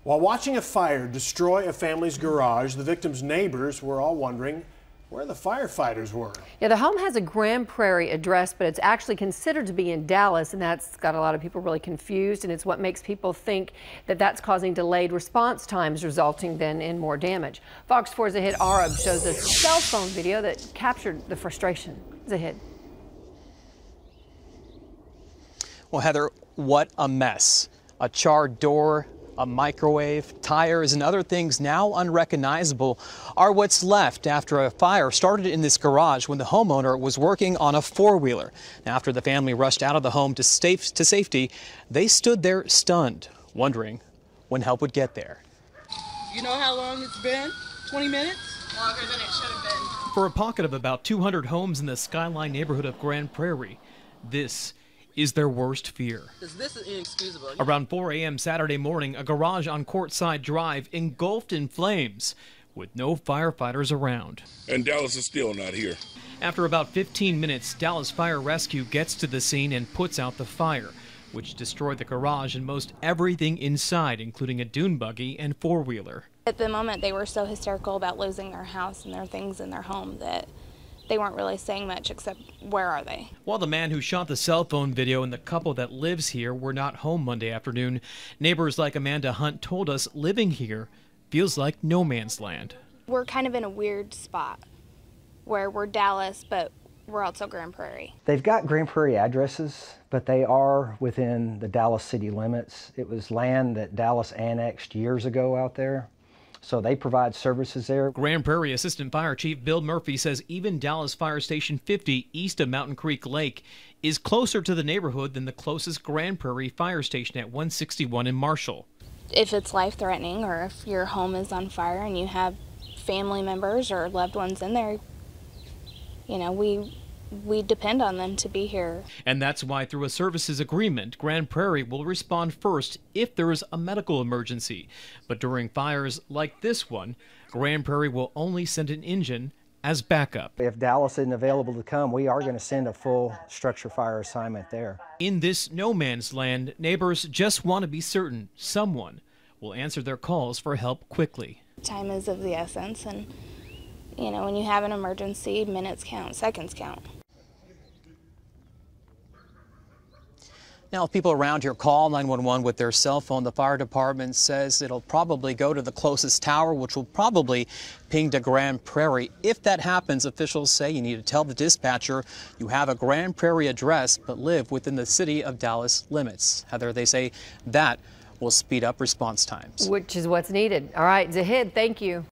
While watching a fire destroy a family's garage, the victim's neighbors were all wondering where the firefighters were. Yeah, the home has a Grand Prairie address, but it's actually considered to be in Dallas, and that's got a lot of people really confused, and it's what makes people think that that's causing delayed response times, resulting then in more damage. Fox 4's Zahid Arab shows a cell phone video that captured the frustration. Zahid. Well, Heather, what a mess. A charred door, a microwave, tires, and other things now unrecognizable are what's left after a fire started in this garage when the homeowner was working on a four-wheeler. After the family rushed out of the home to safety, they stood there stunned, wondering when help would get there. You know how long it's been? 20 minutes? Longer than it should have been. For a pocket of about 200 homes in the Skyline neighborhood of Grand Prairie, this is their worst fear. This is inexcusable. Around 4 a.m. Saturday morning, a garage on Courtside Drive engulfed in flames with no firefighters around. And Dallas is still not here. After about 15 minutes, Dallas Fire Rescue gets to the scene and puts out the fire, which destroyed the garage and most everything inside, including a dune buggy and four-wheeler. At the moment, they were so hysterical about losing their house and their things in their home that they weren't really saying much except, where are they? While the man who shot the cell phone video and the couple that lives here were not home Monday afternoon, neighbors like Amanda Hunt told us living here feels like no man's land. We're kind of in a weird spot where we're Dallas, but we're also Grand Prairie. They've got Grand Prairie addresses, but they are within the Dallas city limits. It was land that Dallas annexed years ago out there. So they provide services there. Grand Prairie Assistant Fire Chief Bill Murphy says even Dallas Fire Station 50 east of Mountain Creek Lake is closer to the neighborhood than the closest Grand Prairie fire station at 161 in Marshall. If it's life-threatening or if your home is on fire and you have family members or loved ones in there, you know, we depend on them to be here. And that's why through a services agreement, Grand Prairie will respond first if there is a medical emergency. But during fires like this one, Grand Prairie will only send an engine as backup. If Dallas isn't available to come, we are going to send a full structure fire assignment there. In this no man's land, neighbors just want to be certain someone will answer their calls for help quickly. Time is of the essence, and you know, when you have an emergency, minutes count, seconds count. Now, if people around here call 911 with their cell phone, the fire department says it'll probably go to the closest tower, which will probably ping to Grand Prairie. If that happens, officials say you need to tell the dispatcher you have a Grand Prairie address but live within the city of Dallas limits. Heather, they say that will speed up response times. Which is what's needed. All right, Zahid, thank you.